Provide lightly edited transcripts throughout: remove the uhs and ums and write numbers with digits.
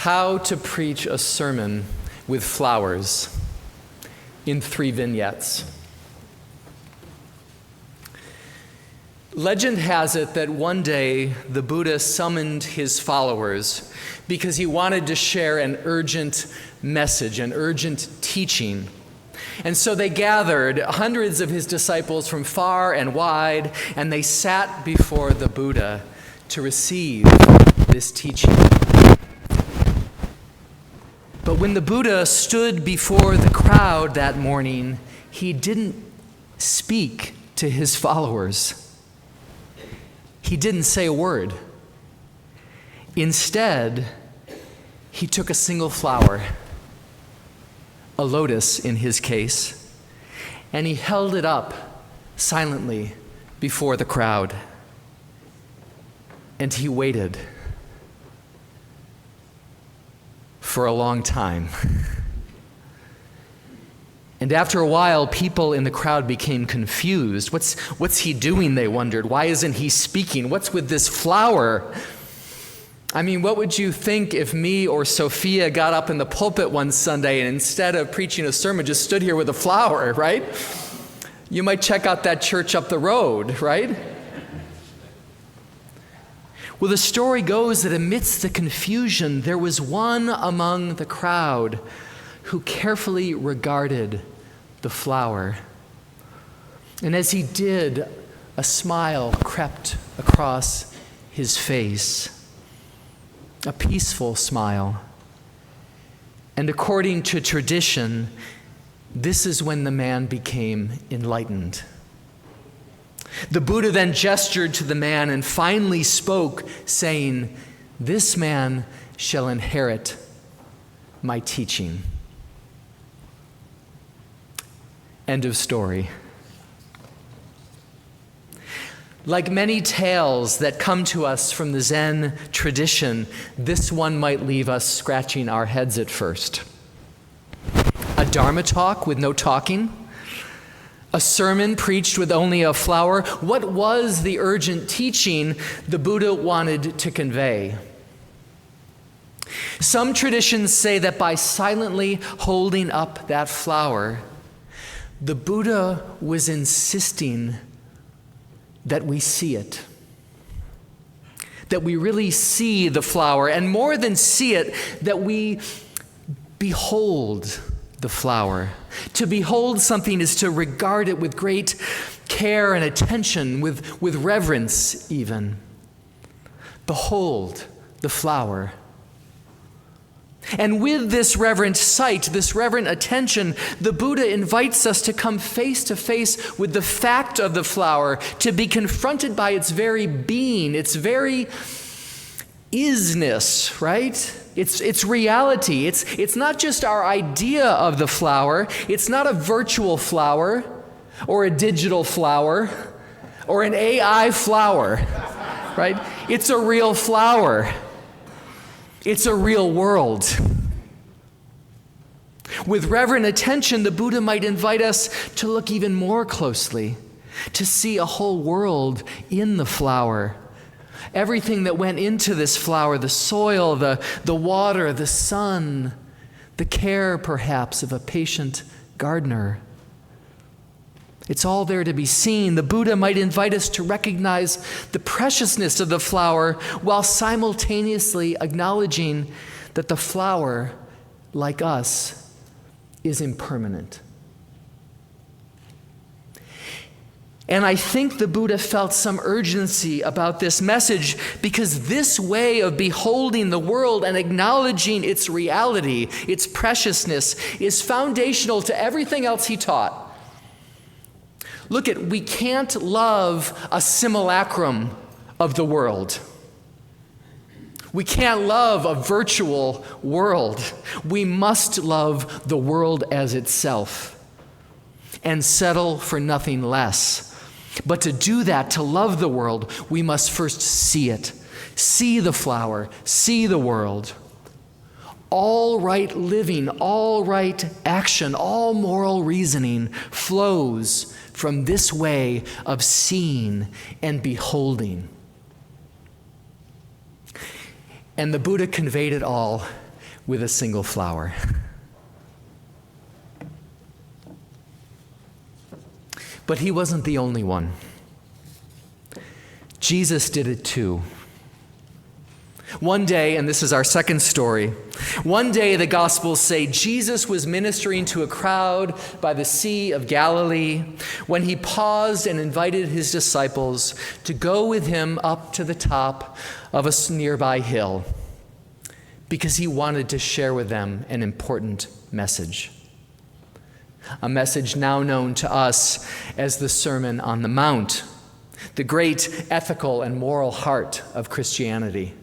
How to preach a sermon with flowers in 3 vignettes. Legend has it that one day the Buddha summoned his followers because he wanted to share an urgent message, an urgent teaching. And so they gathered hundreds of his disciples from far and wide, and they sat before the Buddha to receive this teaching. But when the Buddha stood before the crowd that morning, he didn't speak to his followers. He didn't say a word. Instead, he took a single flower, a lotus in his case, and he held it up silently before the crowd. And he waited for a long time. And after a while, people in the crowd became confused. What's he doing, they wondered. Why isn't he speaking? What's with this flower? I mean, what would you think if me or Sophia got up in the pulpit one Sunday and instead of preaching a sermon, just stood here with a flower, right? You might check out that church up the road, right? Well, the story goes that amidst the confusion, there was one among the crowd who carefully regarded the flower. And as he did, a smile crept across his face, a peaceful smile. And according to tradition, this is when the man became enlightened. The Buddha then gestured to the man and finally spoke, saying, "This man shall inherit my teaching." End of story. Like many tales that come to us from the Zen tradition, this one might leave us scratching our heads at first. A Dharma talk with no talking? A sermon preached with only a flower? What was the urgent teaching the Buddha wanted to convey? Some traditions say that by silently holding up that flower, the Buddha was insisting that we see it, that we really see the flower, and more than see it, that we behold the flower. To behold something is to regard it with great care and attention, with reverence even. Behold the flower. And with this reverent sight, this reverent attention, the Buddha invites us to come face to face with the fact of the flower, to be confronted by its very being, its very isness, right? It's reality. It's not just our idea of the flower. It's not a virtual flower or a digital flower or an AI flower, right? It's a real flower. It's a real world. With reverent attention, the Buddha might invite us to look even more closely, to see a whole world in the flower. Everything that went into this flower, the soil, the water, the sun, the care perhaps of a patient gardener. It's all there to be seen. The Buddha might invite us to recognize the preciousness of the flower while simultaneously acknowledging that the flower, like us, is impermanent. And I think the Buddha felt some urgency about this message because this way of beholding the world and acknowledging its reality, its preciousness, is foundational to everything else he taught. Look we can't love a simulacrum of the world. We can't love a virtual world. We must love the world as itself and settle for nothing less. But to do that, to love the world, we must first see it. See the flower, see the world. All right living, all right action, all moral reasoning flows from this way of seeing and beholding. And the Buddha conveyed it all with a single flower. But he wasn't the only one. Jesus did it too. One day, and this is our second story, one day the Gospels say Jesus was ministering to a crowd by the Sea of Galilee when he paused and invited his disciples to go with him up to the top of a nearby hill because he wanted to share with them an important message. A message now known to us as the Sermon on the Mount, the great ethical and moral heart of Christianity.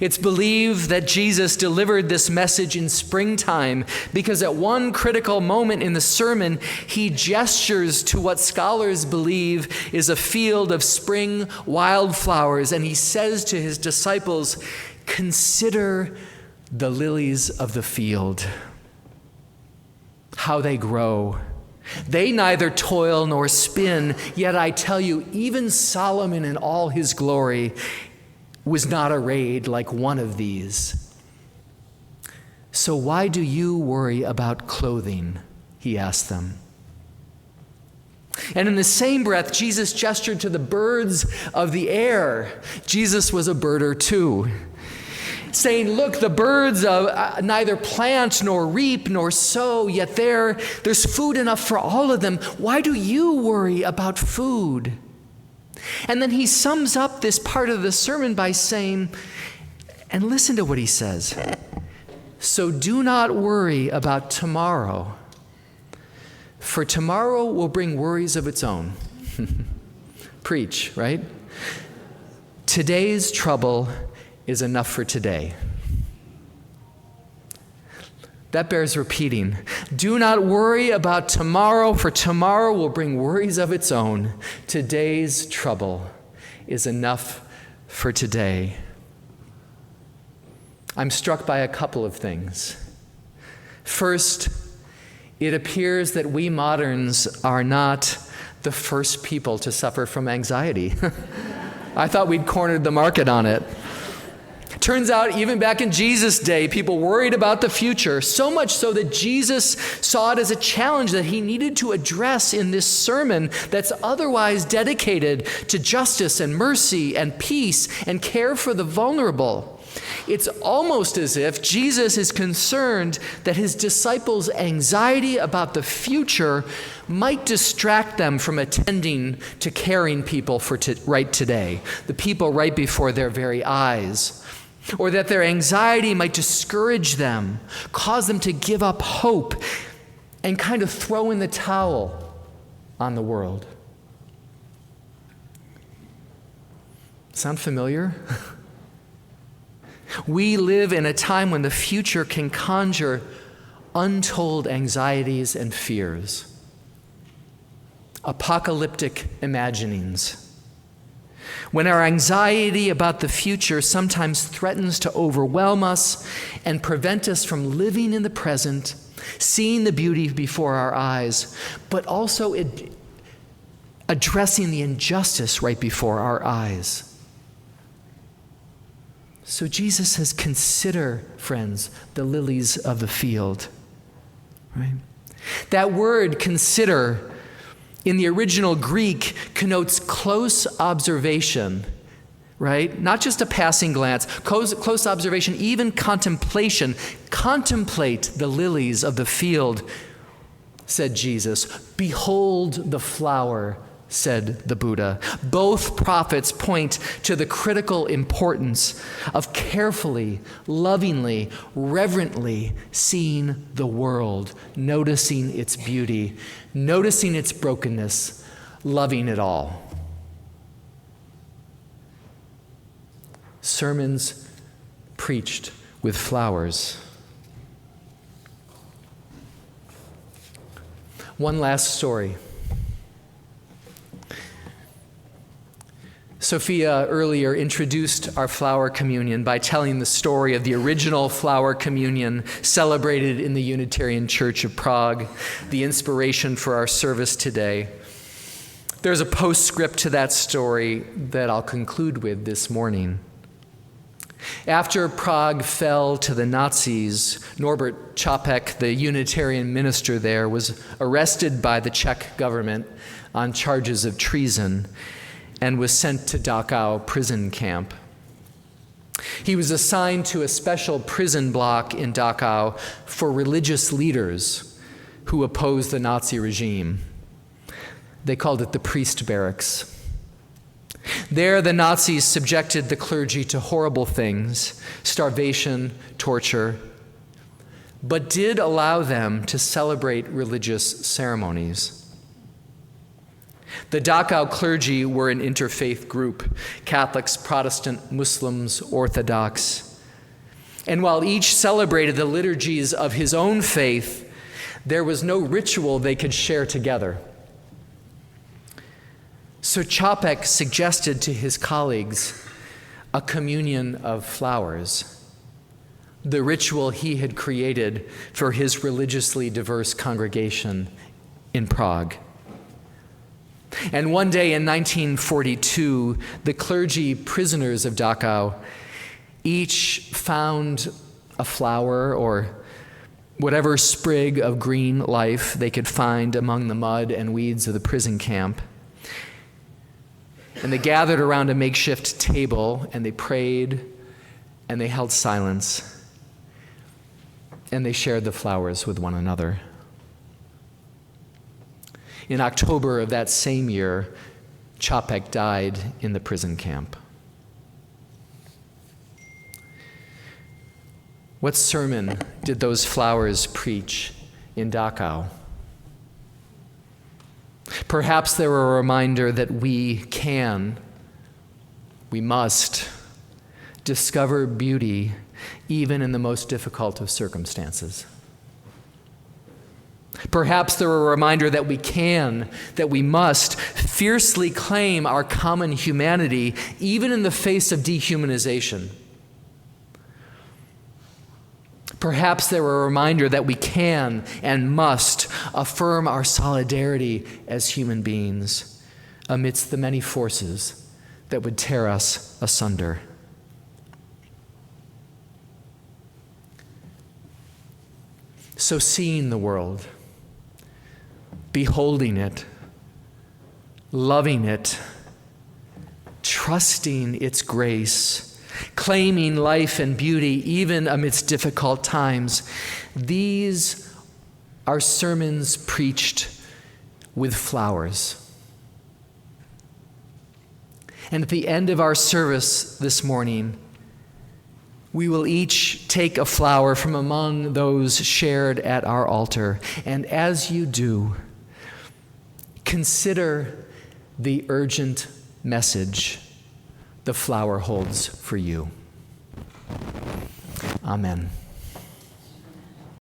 It's believed that Jesus delivered this message in springtime because at one critical moment in the sermon, he gestures to what scholars believe is a field of spring wildflowers, and he says to his disciples, "Consider the lilies of the field, how they grow. They neither toil nor spin, yet I tell you, even Solomon in all his glory was not arrayed like one of these. So why do you worry about clothing?" he asked them. And in the same breath, Jesus gestured to the birds of the air. Jesus was a birder too, saying, "Look, the birds neither plant nor reap nor sow, yet there's food enough for all of them. Why do you worry about food?" And then he sums up this part of the sermon by saying, and listen to what he says, "So do not worry about tomorrow, for tomorrow will bring worries of its own." Preach, right? Today's trouble is enough for today. That bears repeating. Do not worry about tomorrow, for tomorrow will bring worries of its own. Today's trouble is enough for today. I'm struck by a couple of things. First, it appears that we moderns are not the first people to suffer from anxiety. I thought we'd cornered the market on it. Turns out, even back in Jesus' day, people worried about the future, so much so that Jesus saw it as a challenge that he needed to address in this sermon that's otherwise dedicated to justice and mercy and peace and care for the vulnerable. It's almost as if Jesus is concerned that his disciples' anxiety about the future might distract them from attending to caring people for right today, the people right before their very eyes. Or that their anxiety might discourage them, cause them to give up hope, and kind of throw in the towel on the world. Sound familiar? We live in a time when the future can conjure untold anxieties and fears, apocalyptic imaginings. When our anxiety about the future sometimes threatens to overwhelm us and prevent us from living in the present, seeing the beauty before our eyes, but also addressing the injustice right before our eyes. So Jesus says, consider, friends, the lilies of the field. Right? That word, consider, in the original Greek connotes close observation, right? Not just a passing glance, close observation, even contemplation. Contemplate the lilies of the field, said Jesus. Behold the flower, said the Buddha. Both prophets point to the critical importance of carefully, lovingly, reverently seeing the world, noticing its beauty, noticing its brokenness, loving it all. Sermons preached with flowers. One last story. Sophia earlier introduced our flower communion by telling the story of the original flower communion celebrated in the Unitarian Church of Prague, the inspiration for our service today. There's a postscript to that story that I'll conclude with this morning. After Prague fell to the Nazis, Norbert Čapek, the Unitarian minister there, was arrested by the Czech government on charges of treason and was sent to Dachau prison camp. He was assigned to a special prison block in Dachau for religious leaders who opposed the Nazi regime. They called it the priest barracks. There, the Nazis subjected the clergy to horrible things, starvation, torture, but did allow them to celebrate religious ceremonies. The Dachau clergy were an interfaith group: Catholics, Protestant, Muslims, Orthodox. And while each celebrated the liturgies of his own faith, there was no ritual they could share together. So Čapek suggested to his colleagues a communion of flowers, the ritual he had created for his religiously diverse congregation in Prague. And one day in 1942, the clergy prisoners of Dachau each found a flower or whatever sprig of green life they could find among the mud and weeds of the prison camp. And they gathered around a makeshift table, and they prayed, and they held silence, and they shared the flowers with one another. In October of that same year, Čapek died in the prison camp. What sermon did those flowers preach in Dachau? Perhaps they were a reminder that we must discover beauty even in the most difficult of circumstances. Perhaps they were a reminder that we must fiercely claim our common humanity even in the face of dehumanization. Perhaps they were a reminder that we can and must affirm our solidarity as human beings amidst the many forces that would tear us asunder. So seeing the world, beholding it, loving it, trusting its grace, claiming life and beauty even amidst difficult times. These are sermons preached with flowers. And at the end of our service this morning, we will each take a flower from among those shared at our altar. And as you do, consider the urgent message the flower holds for you. Amen.